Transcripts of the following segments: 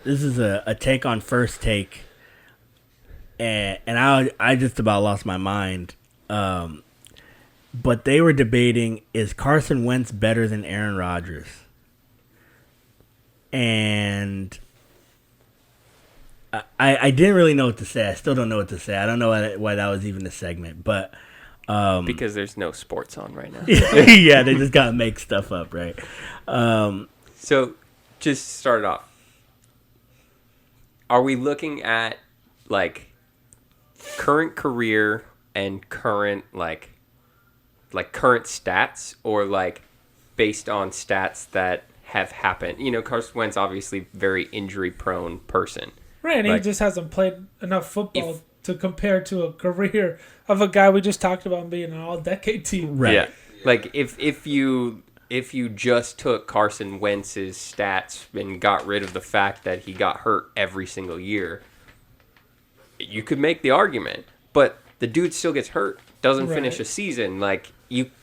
This is a take on First Take, and I just about lost my mind. But they were debating, is Carson Wentz better than Aaron Rodgers? And I didn't really know what to say. I still don't know what to say. I don't know why that was even a segment, but because there's no sports on right now. Yeah, they just gotta make stuff up, right? So, just start it off. Are we looking at like current career and current like current stats, or like based on stats that have happened? You know, Carson Wentz obviously very injury prone person. Right, and like, he just hasn't played enough football to compare to a career of a guy we just talked about being an all-decade team. Right. Yeah. Like if you just took Carson Wentz's stats and got rid of the fact that he got hurt every single year, you could make the argument. But the dude still gets hurt, doesn't finish a season. Like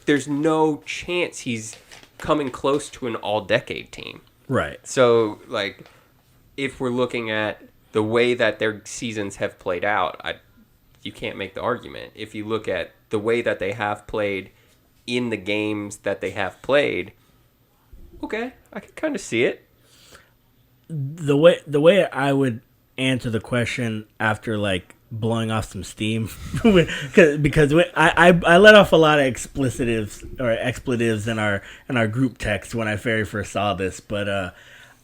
there's no chance he's coming close to an all-decade team. Right. So like, if we're looking at the way that their seasons have played out, you can't make the argument. If you look at the way that they have played in the games that they have played, okay, I can kind of see it. The way I would answer the question after like blowing off some steam, because I let off a lot of expletives in our group text when I very first saw this, but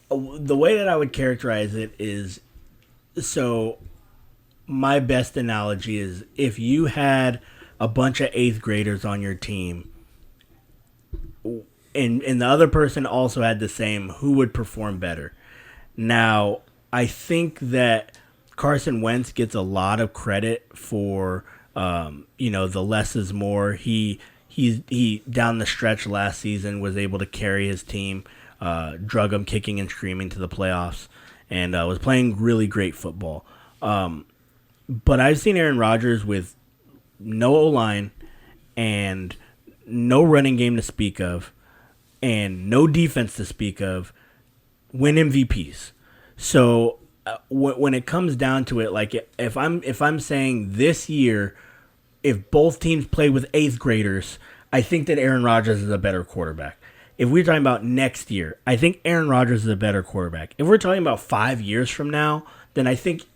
the way that I would characterize it is, so my best analogy is if you had a bunch of 8th graders on your team and the other person also had the same, who would perform better? Now, I think that Carson Wentz gets a lot of credit for, the less is more. He down the stretch last season was able to carry his team, drug them kicking and screaming to the playoffs, and was playing really great football. But I've seen Aaron Rodgers with no O-line and no running game to speak of and no defense to speak of win MVPs. So when it comes down to it, like if I'm saying this year, if both teams play with 8th graders, I think that Aaron Rodgers is a better quarterback. If we're talking about next year, I think Aaron Rodgers is a better quarterback. If we're talking about 5 years from now, then I think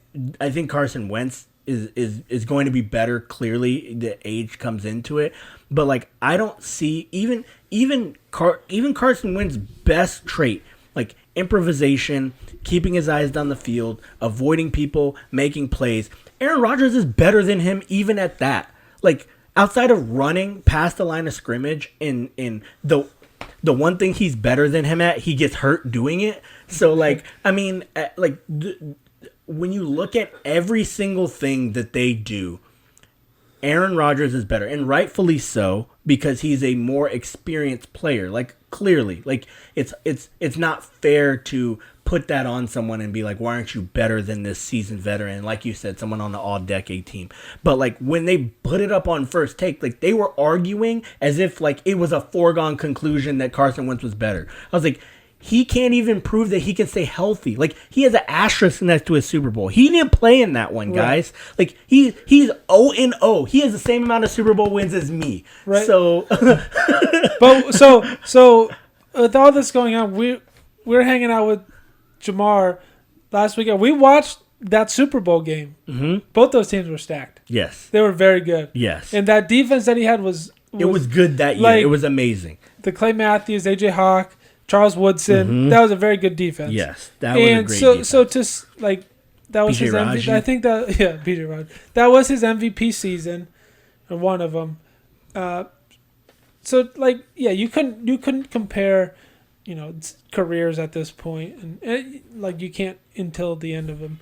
Carson Wentz is going to be better. Clearly, the age comes into it, but like I don't see even Carson Wentz's best trait, like improvisation, keeping his eyes down the field, avoiding people, making plays. Aaron Rodgers is better than him even at that. Like outside of running past the line of scrimmage, in the one thing he's better than him at, he gets hurt doing it. So, like, I mean, when you look at every single thing that they do, Aaron Rodgers is better, and rightfully so, because he's a more experienced player. Like, clearly, like it's not fair to put that on someone and be like, why aren't you better than this seasoned veteran? Like you said, someone on the all-decade team. But like when they put it up on First Take, like they were arguing as if like it was a foregone conclusion that Carson Wentz was better. I was like, he can't even prove that he can stay healthy. Like he has an asterisk next to his Super Bowl. He didn't play in that one, guys. Right. Like he's 0-0. He has the same amount of Super Bowl wins as me. Right. So, but so with all this going on, we're hanging out with Jamar last weekend. We watched that Super Bowl game. Mm-hmm. Both those teams were stacked. Yes. They were very good. Yes. And that defense that he had was it was good that year. Like, it was amazing. The Clay Matthews, AJ Hawk, Charles Woodson. That was a very good defense. Yes. That was a great defense. So to like that was his MVP. I think that PJ Rodgers. That was his MVP season, and one of them. So like you couldn't compare, careers at this point, and like you can't until the end of them.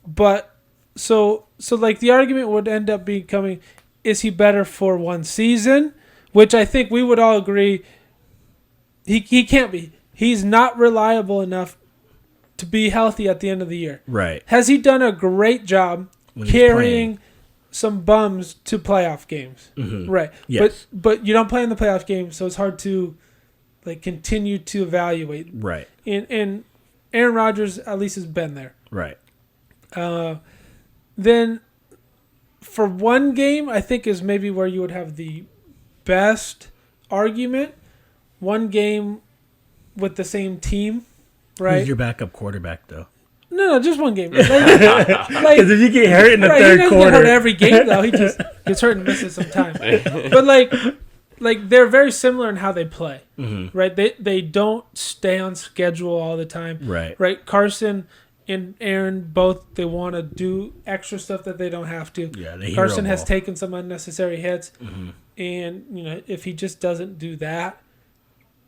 But so like the argument would end up becoming, is he better for one season? Which I think we would all agree he can't be. He's not reliable enough to be healthy at the end of the year. Right. Has he done a great job carrying some bums to playoff games? Mm-hmm. Right. Yes. But you don't play in the playoff games, so it's hard to like continue to evaluate. Right. And Aaron Rodgers at least has been there. Right. Then for one game, I think is maybe where you would have the best argument. One game with the same team, right? Who's your backup quarterback, though? No, just one game. Because if you get hurt in the third he doesn't quarter, get hurt every game though. He just gets hurt and misses some time. But like they're very similar in how they play, right? They don't stay on schedule all the time, right? Carson and Aaron both, they want to do extra stuff that they don't have to. Yeah, Carson has taken some unnecessary hits, and if he just doesn't do that,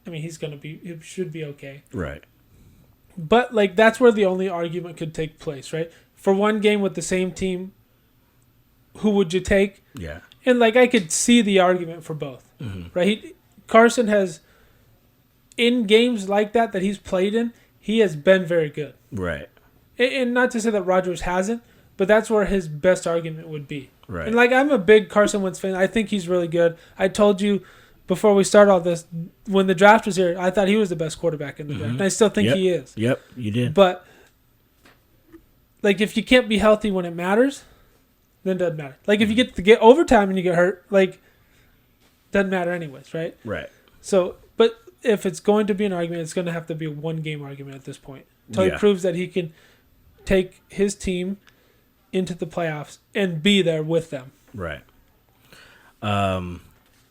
I mean, he should be okay. Right. But like that's where the only argument could take place, right? For one game with the same team, who would you take? Yeah. And like I could see the argument for both, right? Carson has, in games like that he's played in, he has been very good. Right. And not to say that Rodgers hasn't, but that's where his best argument would be. Right. And like I'm a big Carson Wentz fan. I think he's really good. I told you before we start all this, when the draft was here, I thought he was the best quarterback in the draft. And I still think he is. Yep, you did. But like if you can't be healthy when it matters, then it doesn't matter. Like if you get overtime and you get hurt, like doesn't matter anyways, right? Right. So, but if it's going to be an argument, it's going to have to be a one-game argument at this point. Until he proves that he can take his team into the playoffs and be there with them. Right.